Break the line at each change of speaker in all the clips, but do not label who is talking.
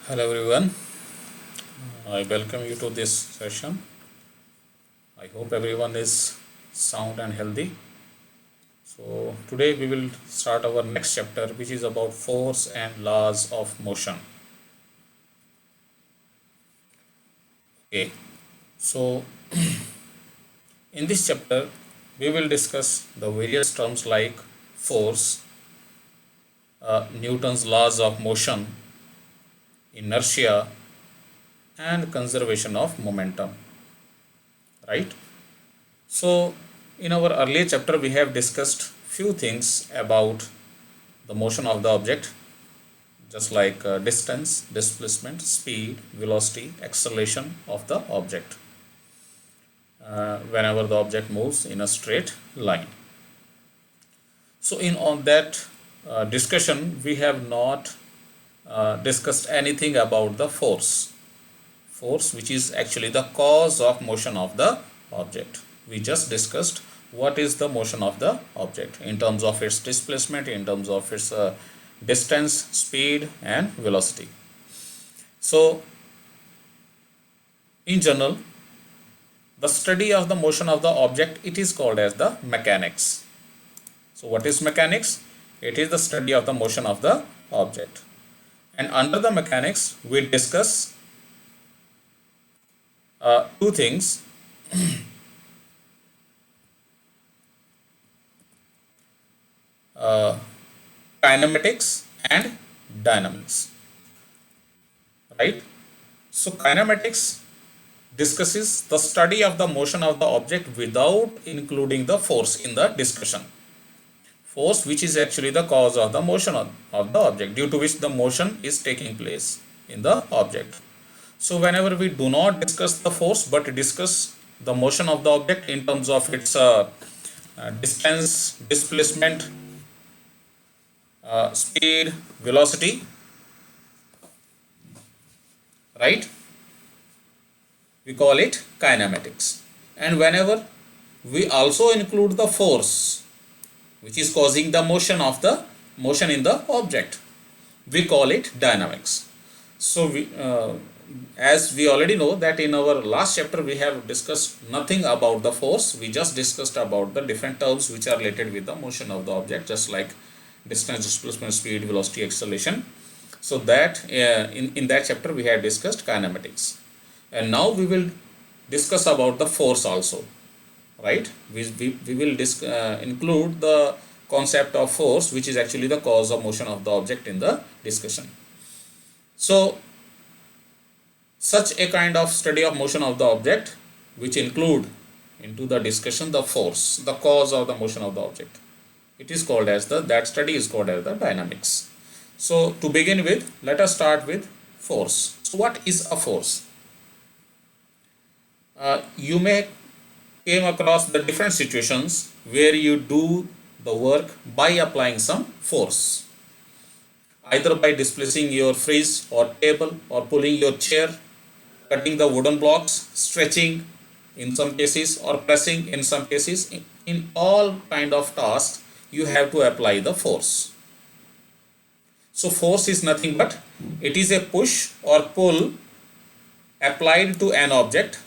Hello everyone, I welcome you to this session. I hope everyone is sound and healthy. So today we will start our next chapter, which is about force and laws of motion. Okay, so in this chapter we will discuss the various terms like force, Newton's laws of motion, inertia, and conservation of momentum. Right? So in our earlier chapter we have discussed few things about the motion of the object, just like distance, displacement, speed, velocity, acceleration of the object whenever the object moves in a straight line. So in on that discussion we have not discussed anything about the force which is actually the cause of motion of the object. We just discussed what is the motion of the object in terms of its displacement, in terms of its distance, speed and velocity. So in general, the study of the motion of the object, it is called as the mechanics. So what is mechanics? It is the study of the motion of the object. And under the mechanics we discuss two things. Kinematics and dynamics, right? So kinematics discusses the study of the motion of the object without including the force in the discussion. Force, which is actually the cause of the motion of the object, due to which the motion is taking place in the object. So whenever we do not discuss the force but discuss the motion of the object in terms of its distance, displacement, speed, velocity, right? We call it kinematics. And whenever we also include the force which is causing the motion in the object, we call it dynamics. So as we already know that in our last chapter we have discussed nothing about the force. We just discussed about the different terms which are related with the motion of the object, just like distance, displacement, speed, velocity, acceleration. So that in that chapter we have discussed kinematics, and now we will discuss about the force also, right? We will include the concept of force, which is actually the cause of motion of the object, in the discussion. So such a kind of study of motion of the object which include into the discussion the force, the cause of the motion of the object, it is called as that study is called as the dynamics. So to begin with, let us start with force. So what is a force? You may came across the different situations where you do the work by applying some force, either by displacing your fridge or table, or pulling your chair, cutting the wooden blocks, stretching in some cases, or pressing in some cases. In all kind of tasks you have to apply the force. So force is nothing but it is a push or pull applied to an object.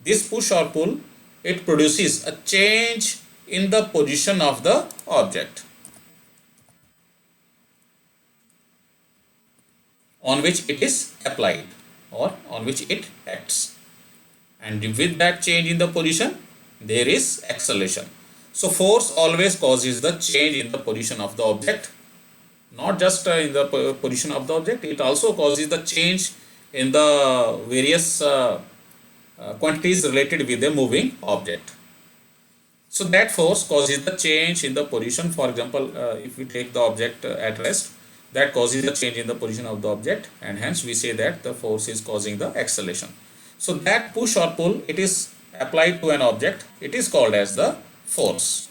This push or pull, it produces a change in the position of the object on which it is applied or on which it acts, and with that change in the position there is acceleration. So force always causes the change in the position of the object, not just in the position of the object, it also causes the change in the various quantities related with the moving object. So that force causes the change in the position. For example, if we take the object at rest, that causes the change in the position of the object, and hence we say that the force is causing the acceleration. So that push or pull, it is applied to an object, it is called as the force.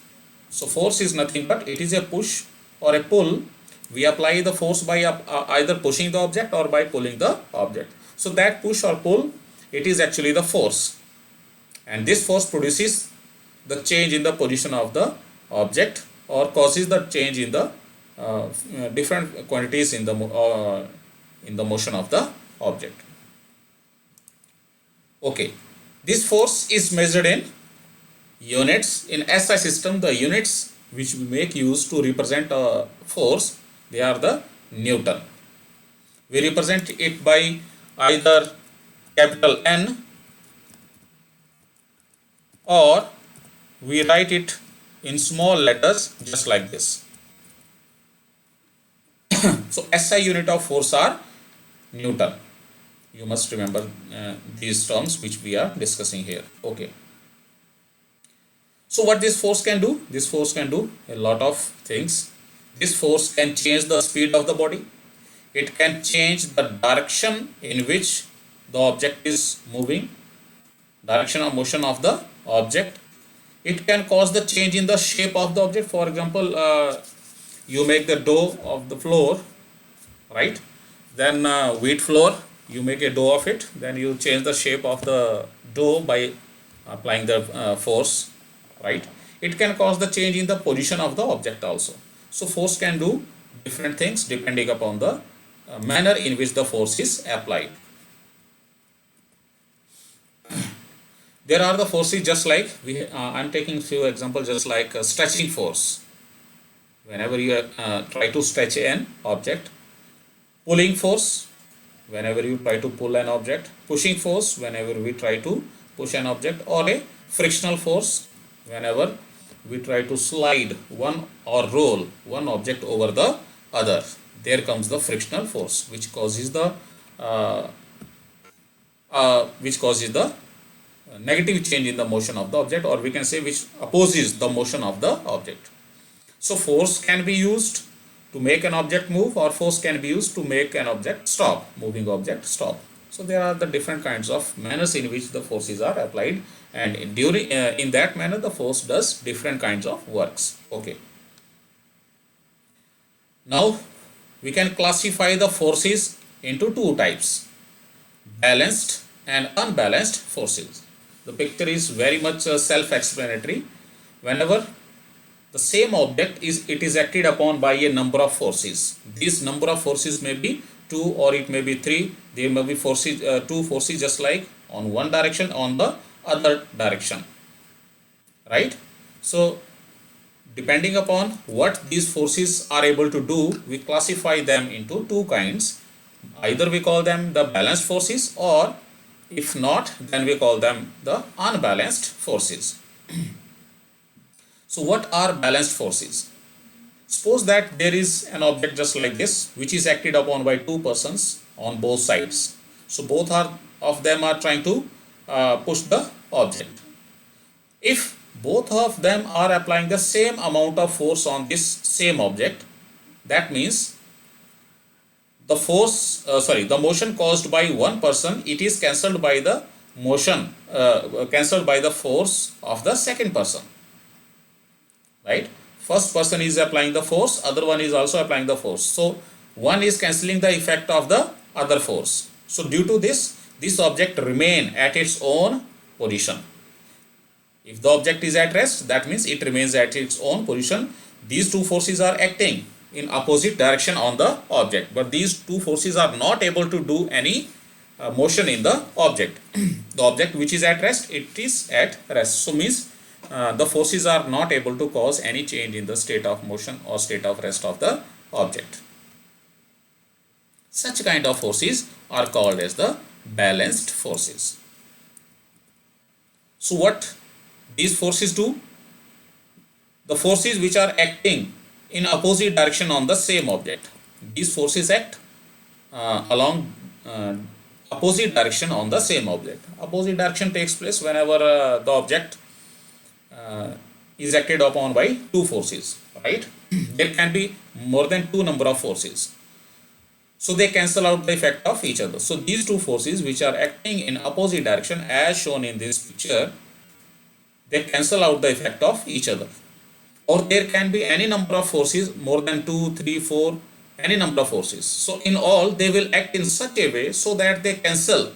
So force is nothing but it is a push or a pull. We apply the force by either pushing the object or by pulling the object. So that push or pull, it is actually the force, and this force produces the change in the position of the object, or causes the change in the different quantities in the in the motion of the object. Okay, this force is measured in units. In SI system, the units which we make use to represent a force, they are the Newton. We represent it by either capital N, or we write it in small letters just like this. So SI unit of force are Newton. You must remember these terms which we are discussing here. Okay. So what this force can do? This force can do a lot of things. This force can change the speed of the body. It can change the direction in which the object is moving, direction of motion of the object. It can cause the change in the shape of the object. For example, you make the dough of the floor, right? Then wheat flour, you make a dough of it. Then you change the shape of the dough by applying the force, right? It can cause the change in the position of the object also. So force can do different things depending upon the manner in which the force is applied. There are the forces just like I'm taking few examples, just like stretching force. Whenever you try to stretch an object, pulling force, whenever you try to pull an object, pushing force, whenever we try to push an object, or a frictional force, whenever we try to slide one or roll one object over the other. There comes the frictional force, which causes the negative change in the motion of the object, or we can say which opposes the motion of the object. So force can be used to make an object move, or force can be used to make an object stop, moving object stop. So there are the different kinds of manners in which the forces are applied, and during in that manner the force does different kinds of works. Okay. Now we can classify the forces into two types: balanced and unbalanced forces. The picture is very much self-explanatory. Whenever the same object is acted upon by a number of forces. These number of forces may be 2 or it may be 3. There may be forces, 2 forces just like on one direction, on the other direction, right? So depending upon what these forces are able to do, we classify them into two kinds. Either we call them the balanced forces, or if not, then we call them the unbalanced forces. So what are balanced forces? Suppose that there is an object just like this, which is acted upon by two persons on both sides. So both of them are trying to push the object. If both of them are applying the same amount of force on this same object, that means the the motion caused by one person, it is cancelled by the force of the second person, right? First person is applying the force, other one is also applying the force. So one is cancelling the effect of the other force. So due to this object remain at its own position. If the object is at rest, that means it remains at its own position. These two forces are acting in opposite direction on the object, but these two forces are not able to do any motion in the object. The object which is at rest, it is at rest. So means the forces are not able to cause any change in the state of motion or state of rest of the object. Such kind of forces are called as the balanced forces. So what these forces do? The forces which are acting in opposite direction on the same object, these forces act along opposite direction on the same object. Opposite direction takes place whenever the object is acted upon by two forces, right? There can be more than two number of forces, so they cancel out the effect of each other. So these two forces which are acting in opposite direction, as shown in this picture, they cancel out the effect of each other. Or there can be any number of forces, more than 2, 3, 4, any number of forces. So in all, they will act in such a way so that they cancel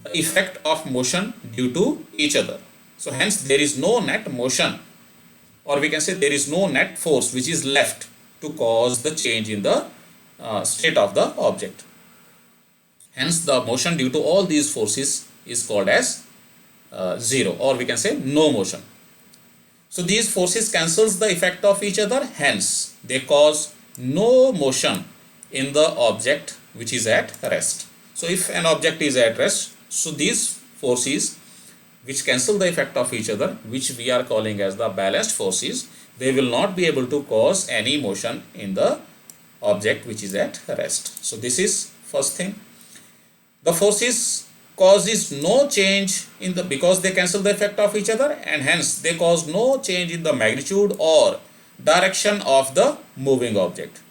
the effect of motion due to each other. So hence there is no net motion, or we can say there is no net force which is left to cause the change in the state of the object. Hence the motion due to all these forces is called as zero, or we can say no motion. So these forces cancels the effect of each other, hence they cause no motion in the object which is at rest. So if an object is at rest, so these forces which cancel the effect of each other, which we are calling as the balanced forces, they will not be able to cause any motion in the object which is at rest. So this is first thing. The forces causes no change in the, because they cancel the effect of each other, and hence they cause no change in the magnitude or direction of the moving object.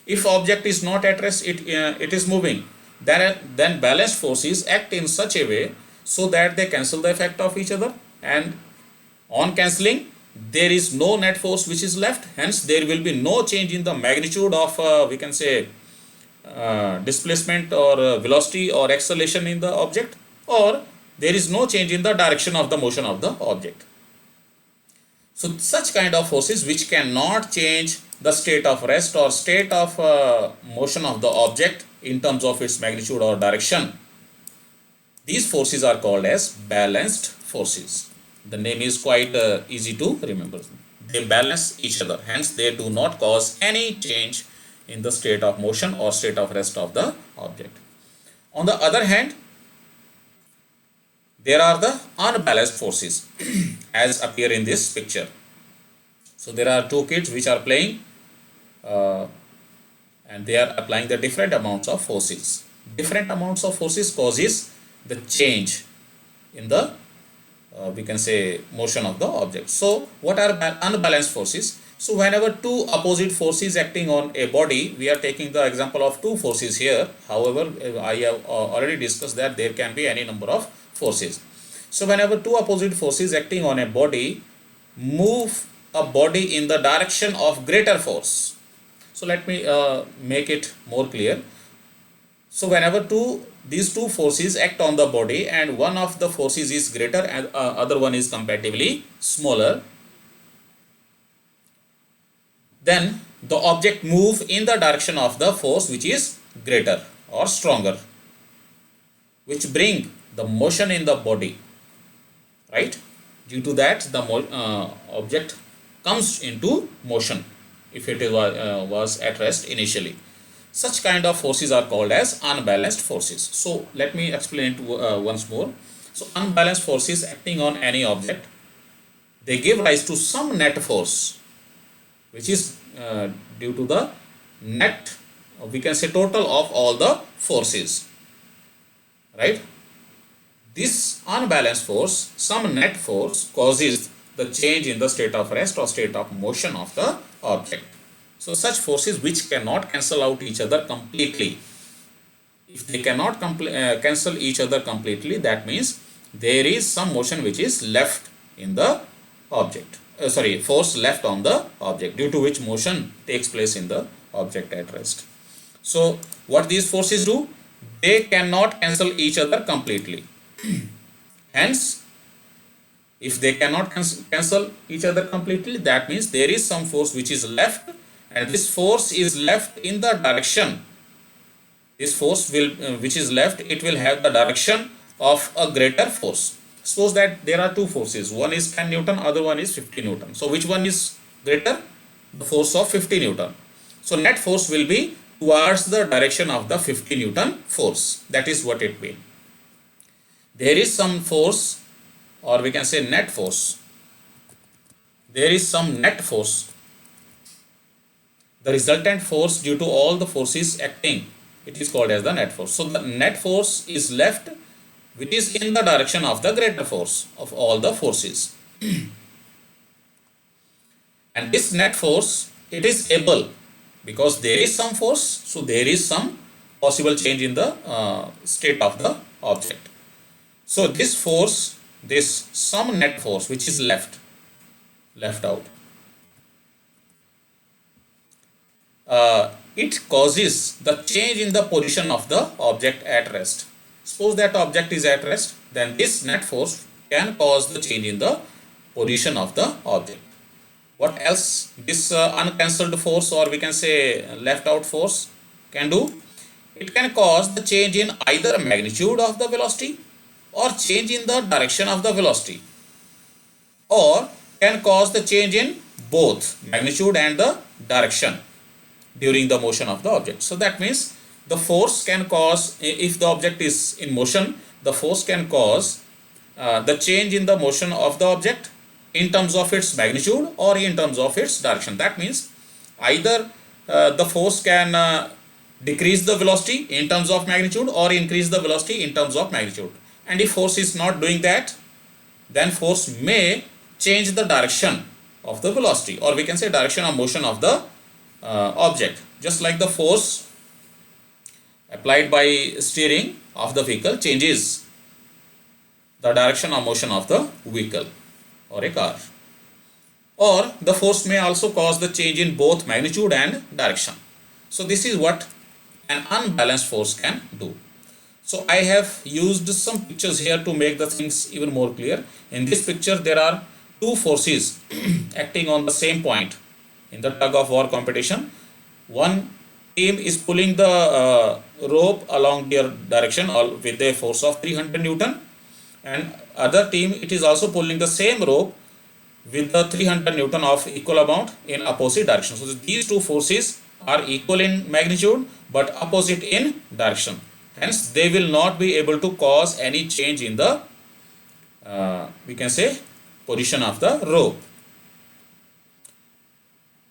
If object is not at rest, it is moving, then balanced forces act in such a way so that they cancel the effect of each other, and on cancelling there is no net force which is left, hence there will be no change in the magnitude of we can say displacement or velocity or acceleration in the object, or there is no change in the direction of the motion of the object. So such kind of forces which cannot change the state of rest or state of motion of the object in terms of its magnitude or direction, these forces are called as balanced forces. The name is quite easy to remember. They balance each other, hence they do not cause any change in the state of motion or state of rest of the object. On the other hand, there are the unbalanced forces as appear in this picture. So there are two kids which are playing and they are applying the different amounts of forces. Different amounts of forces causes the change in the we can say motion of the object. So what are unbalanced forces? So whenever two opposite forces acting on a body, we are taking the example of two forces here. However, I have already discussed that there can be any number of forces. So whenever two opposite forces acting on a body move a body in the direction of greater force. So let me make it more clear. So whenever these two forces act on the body and one of the forces is greater and other one is comparatively smaller, then the object move in the direction of the force which is greater or stronger, which bring the motion in the body, right? Due to that the object comes into motion if it was at rest initially. Such kind of forces are called as unbalanced forces. So let me explain it once more. So unbalanced forces acting on any object, they give rise to some net force which is due to the net, we can say total of all the forces, right? This unbalanced force, some net force, causes the change in the state of rest or state of motion of the object. So such forces which cannot cancel out each other completely. If they cannot cancel each other completely, that means there is some motion which is left in the object. Force left on the object, due to which motion takes place in the object at rest. So what these forces do? They cannot cancel each other completely. Hence, if they cannot cancel each other completely, that means there is some force which is left, and this force is left in the direction. This force will which is left, it will have the direction of a greater force. Suppose that there are two forces, one is 10 Newton, other one is 50 Newton. So which one is greater? The force of 50 Newton. So net force will be towards the direction of the 50 Newton force. That is what it means. There is some force, or we can say net force. There is some net force. The resultant force due to all the forces acting, it is called as the net force. So the net force is left, which is in the direction of the greater force of all the forces. And this net force, it is able, because there is some force, so there is some possible change in the state of the object. So this force, this some net force which is left out, it causes the change in the position of the object at rest. Suppose that object is at rest, then this net force can cause the change in the position of the object. What else this uncancelled force, or we can say left out force, can do? it can cause the change in either magnitude of the velocity or change in the direction of the velocity, or can cause the change in both magnitude and the direction during the motion of the object. So that means the force can cause, if the object is in motion, the force can cause the change in the motion of the object in terms of its magnitude or in terms of its direction. That means either the force can decrease the velocity in terms of magnitude or increase the velocity in terms of magnitude. And if force is not doing that, then force may change the direction of the velocity, or we can say direction of motion of the object. Just like the force applied by steering of the vehicle changes the direction of motion of the vehicle or a car. Or the force may also cause the change in both magnitude and direction. So this is what an unbalanced force can do. So I have used some pictures here to make the things even more clear. In this picture there are two forces acting on the same point in the tug of war competition. One team is pulling the rope along their direction with a force of 300 Newton, and other team, it is also pulling the same rope with the 300 Newton of equal amount in opposite direction. So these two forces are equal in magnitude but opposite in direction. Hence they will not be able to cause any change in the we can say position of the rope,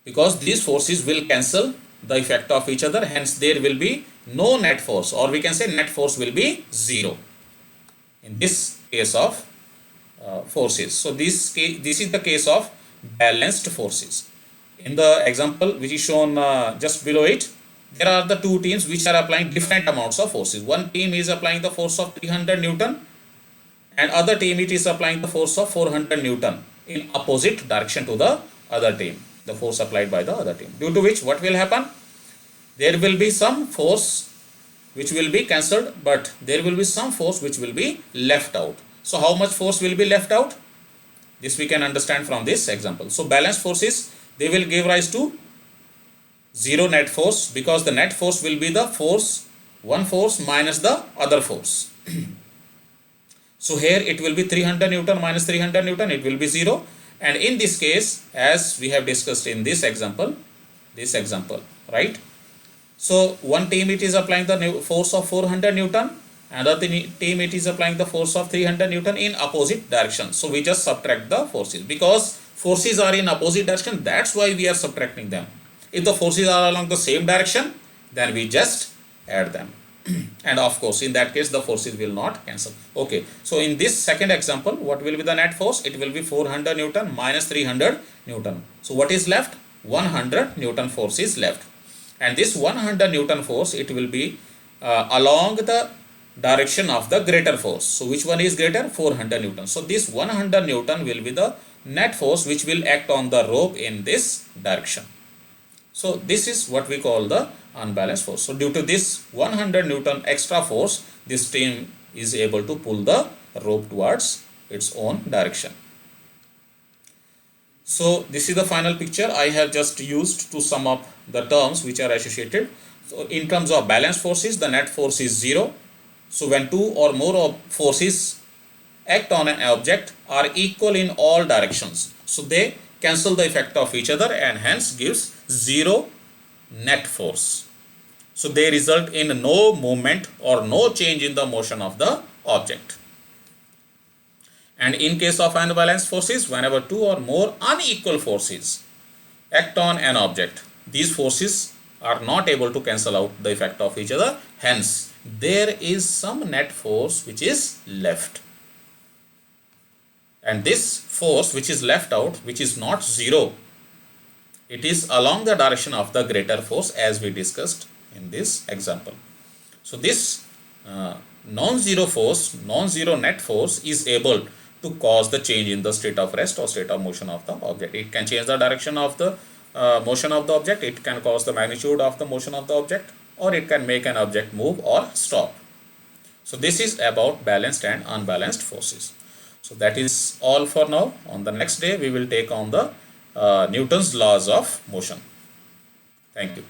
because these forces will cancel the effect of each other. Hence there will be no net force, or we can say net force will be zero in this case of forces. So this is the case of balanced forces. In the example which is shown just below it, there are the two teams which are applying different amounts of forces. One team is applying the force of 300 Newton and other team it is applying the force of 400 Newton in opposite direction to the other team, the force applied by the other team. Due to which what will happen? There will be some force which will be cancelled, but there will be some force which will be left out. So how much force will be left out? This we can understand from this example. So balanced forces, they will give rise to zero net force, because the net force will be the force, one force minus the other force. So here it will be 300 Newton minus 300 Newton, it will be 0. And in this case, as we have discussed in this example, right? So one team it is applying the force of 400 Newton, another team it is applying the force of 300 Newton in opposite direction. So we just subtract the forces, because forces are in opposite direction, that's why we are subtracting them. If the forces are along the same direction, then we just add them. And of course, in that case, the forces will not cancel. Okay, so in this second example, what will be the net force? It will be 400 Newton minus 300 Newton. So what is left? 100 Newton force is left. And this 100 Newton force, it will be along the direction of the greater force. So which one is greater? 400 Newton. So this 100 Newton will be the net force which will act on the rope in this direction. So this is what we call the unbalanced force. So due to this 100 Newton extra force, this team is able to pull the rope towards its own direction. So this is the final picture I have just used to sum up the terms which are associated. So in terms of balanced forces, the net force is 0. So when two or more forces act on an object are equal in all directions, so they cancel the effect of each other and hence gives 0 net force. So they result in no movement or no change in the motion of the object. And in case of unbalanced forces, whenever two or more unequal forces act on an object, these forces are not able to cancel out the effect of each other. Hence, there is some net force which is left. And this force which is left out, which is not 0, it is along the direction of the greater force, as we discussed in this example. So this non-zero force, non-zero net force is able to cause the change in the state of rest or state of motion of the object. It can change the direction of the motion of the object, it can cause the magnitude of the motion of the object, or it can make an object move or stop. So this is about balanced and unbalanced forces. So that is all for now. On the next day, we will take on the Newton's laws of motion. Thank you.